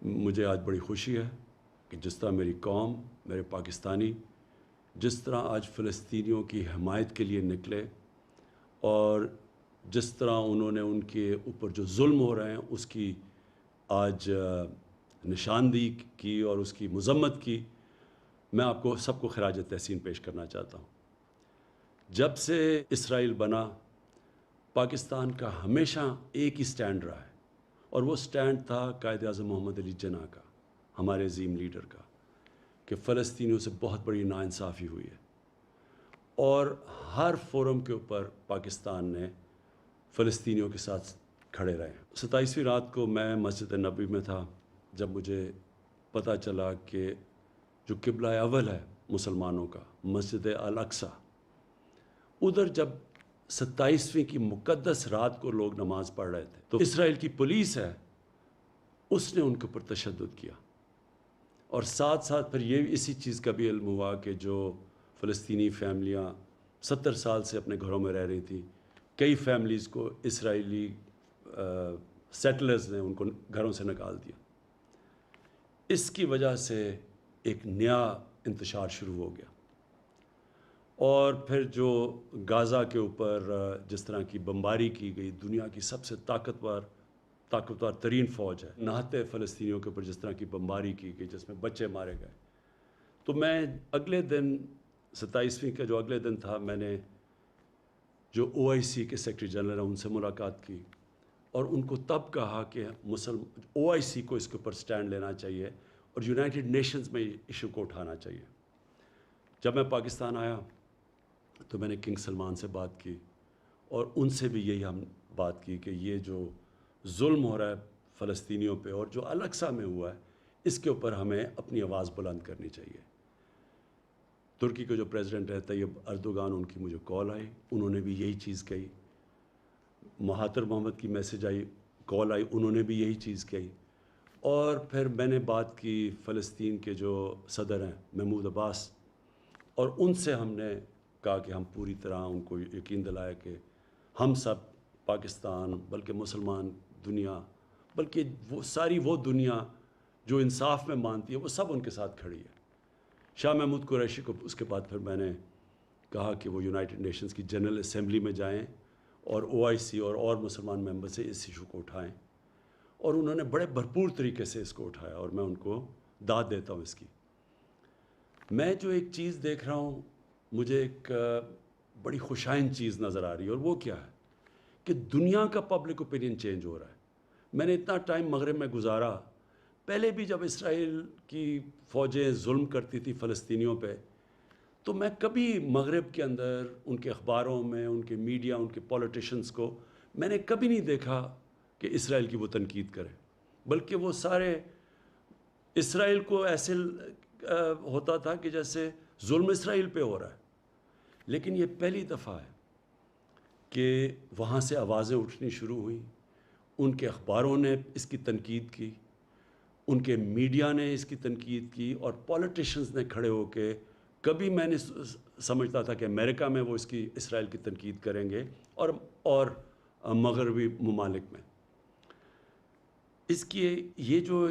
مجھے آج بڑی خوشی ہے کہ جس طرح میری قوم، میرے پاکستانی جس طرح آج فلسطینیوں کی حمایت کے لیے نکلے اور جس طرح انہوں نے ان کے اوپر جو ظلم ہو رہے ہیں اس کی آج نشاندہی کی اور اس کی مذمت کی، میں آپ کو سب کو خراج تحسین پیش کرنا چاہتا ہوں۔ جب سے اسرائیل بنا، پاکستان کا ہمیشہ ایک ہی سٹینڈ رہا ہے، اور وہ سٹینڈ تھا قائد اعظم محمد علی جناح کا، ہمارے عظیم لیڈر کا، کہ فلسطینیوں سے بہت بڑی ناانصافی ہوئی ہے، اور ہر فورم کے اوپر پاکستان نے فلسطینیوں کے ساتھ کھڑے رہے۔ 27ویں رات کو میں مسجد نبوی میں تھا جب مجھے پتہ چلا کہ جو قبلہ اول ہے مسلمانوں کا، مسجد الاقصی، ادھر جب 27ویں کی مقدس رات کو لوگ نماز پڑھ رہے تھے تو اسرائیل کی پولیس ہے اس نے ان کے اوپر تشدد کیا، اور ساتھ ساتھ پھر یہ اسی چیز کا بھی علم ہوا کہ جو فلسطینی فیملیاں 70 سال سے اپنے گھروں میں رہ رہی تھیں، کئی فیملیز کو اسرائیلی سیٹلرز نے ان کو گھروں سے نکال دیا۔ اس کی وجہ سے ایک نیا انتشار شروع ہو گیا، اور پھر جو غازہ کے اوپر جس طرح کی بمباری کی گئی، دنیا کی سب سے طاقتور ترین فوج ہے، نہتے فلسطینیوں کے اوپر جس طرح کی بمباری کی گئی جس میں بچے مارے گئے، تو میں اگلے دن 27ویں کا جو اگلے دن تھا، میں نے جو OIC کے سیکرٹری جنرل ہیں ان سے ملاقات کی، اور ان کو تب کہا کہ OIC کو اس کے اوپر سٹینڈ لینا چاہیے اور یونائٹڈ نیشنز میں ایشو کو اٹھانا چاہیے۔ جب میں پاکستان آیا تو میں نے کنگ سلمان سے بات کی، اور ان سے بھی یہی ہم بات کی کہ یہ جو ظلم ہو رہا ہے فلسطینیوں پہ اور جو الاقصی میں ہوا ہے، اس کے اوپر ہمیں اپنی آواز بلند کرنی چاہیے۔ ترکی کے جو پریزیڈنٹ ہے طیب اردوغان، ان کی مجھے کال آئی، انہوں نے بھی یہی چیز کہی۔ مہاتر محمد کی میسج آئی، کال آئی، انہوں نے بھی یہی چیز کہی۔ اور پھر میں نے بات کی فلسطین کے جو صدر ہیں محمود عباس، اور ان سے ہم نے کہا کہ ہم پوری طرح ان کو یقین دلایا کہ ہم سب پاکستان، بلکہ مسلمان دنیا، بلکہ وہ دنیا جو انصاف میں مانتی ہے، وہ سب ان کے ساتھ کھڑی ہے۔ شاہ محمود قریشی کو اس کے بعد پھر میں نے کہا کہ وہ یونائٹڈ نیشنز کی جنرل اسمبلی میں جائیں اور OIC اور مسلمان ممبر سے اس ایشو کو اٹھائیں، اور انہوں نے بڑے بھرپور طریقے سے اس کو اٹھایا، اور میں ان کو داد دیتا ہوں اس کی۔ میں جو ایک چیز دیکھ رہا ہوں، مجھے ایک بڑی خوشائن چیز نظر آ رہی ہے، اور وہ کیا ہے کہ دنیا کا پبلک اوپینین چینج ہو رہا ہے۔ میں نے اتنا ٹائم مغرب میں گزارا، پہلے بھی جب اسرائیل کی فوجیں ظلم کرتی تھی فلسطینیوں پہ، تو میں کبھی مغرب کے اندر ان کے اخباروں میں، ان کے میڈیا، ان کے پولیٹیشنز کو میں نے کبھی نہیں دیکھا کہ اسرائیل کی وہ تنقید کرے، بلکہ وہ سارے اسرائیل کو ایسے ہوتا تھا کہ جیسے ظلم اسرائیل پہ ہو رہا ہے۔ لیکن یہ پہلی دفعہ ہے کہ وہاں سے آوازیں اٹھنی شروع ہوئیں، ان کے اخباروں نے اس کی تنقید کی، ان کے میڈیا نے اس کی تنقید کی، اور پولیٹیشنز نے کھڑے ہو کے، کبھی میں نے سمجھتا تھا کہ امریکہ میں وہ اس کی اسرائیل کی تنقید کریں گے، اور مغربی ممالک میں اس کی یہ جو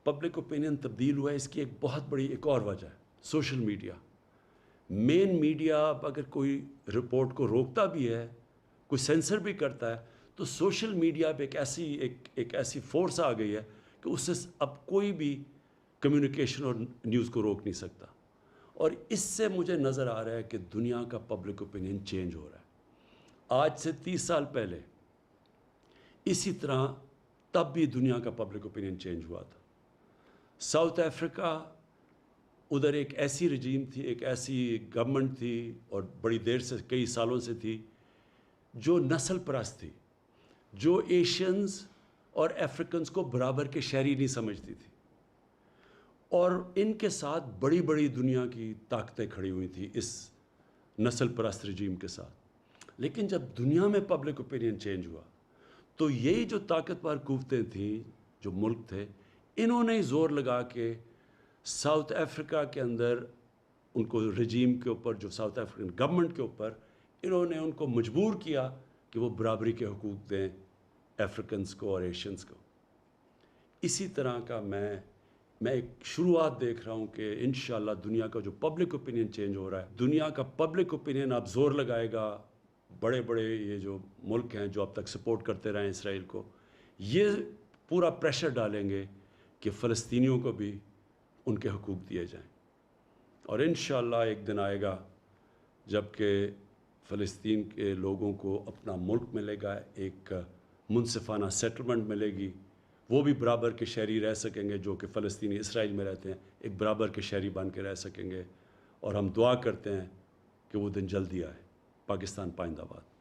پبلک اوپینین تبدیل ہوا ہے، اس کی ایک بہت بڑی ایک اور وجہ ہے سوشل میڈیا۔ مین میڈیا اگر کوئی رپورٹ کو روکتا بھی ہے، کوئی سینسر بھی کرتا ہے، تو سوشل میڈیا پہ ایک ایسی فورس آ گئی ہے کہ اس سے اب کوئی بھی کمیونیکیشن اور نیوز کو روک نہیں سکتا، اور اس سے مجھے نظر آ رہا ہے کہ دنیا کا پبلک اوپینین چینج ہو رہا ہے۔ آج سے 30 سال پہلے اسی طرح تب بھی دنیا کا پبلک اوپینین چینج ہوا تھا۔ ساؤتھ افریقہ، ادھر ایک ایسی رجیم تھی، ایک ایسی گورنمنٹ تھی، اور بڑی دیر سے، کئی سالوں سے تھی، جو نسل پرست تھی، جو ایشینز اور افریکنز کو برابر کے شہری نہیں سمجھتی تھی، اور ان کے ساتھ بڑی بڑی دنیا کی طاقتیں کھڑی ہوئی تھیں اس نسل پرست رجیم کے ساتھ۔ لیکن جب دنیا میں پبلک اوپینین چینج ہوا تو یہی جو طاقتور قوتیں تھیں، جو ملک تھے، انہوں نے زور لگا کے ساؤتھ افریقہ کے اندر ان کو رجیم کے اوپر، جو ساؤتھ افریقن گورنمنٹ کے اوپر، انہوں نے ان کو مجبور کیا کہ وہ برابری کے حقوق دیں افریکنز کو اور ایشینز کو۔ اسی طرح کا میں ایک شروعات دیکھ رہا ہوں کہ انشاءاللہ دنیا کا جو پبلک اوپینین چینج ہو رہا ہے، دنیا کا پبلک اوپینین اب زور لگائے گا، بڑے بڑے یہ جو ملک ہیں جو اب تک سپورٹ کرتے رہے ہیں اسرائیل کو، یہ پورا پریشر ڈالیں گے کہ فلسطینیوں کو بھی ان کے حقوق دیے جائیں. اور انشاءاللہ ایک دن آئے گا جب کہ فلسطین کے لوگوں کو اپنا ملک ملے گا، ایک منصفانہ سیٹلمنٹ ملے گی، وہ بھی برابر کے شہری رہ سکیں گے جو کہ فلسطینی اسرائیل میں رہتے ہیں، ایک برابر کے شہری بن کے رہ سکیں گے. اور ہم دعا کرتے ہیں کہ وہ دن جلدی آئے. پاکستان پائندہ باد.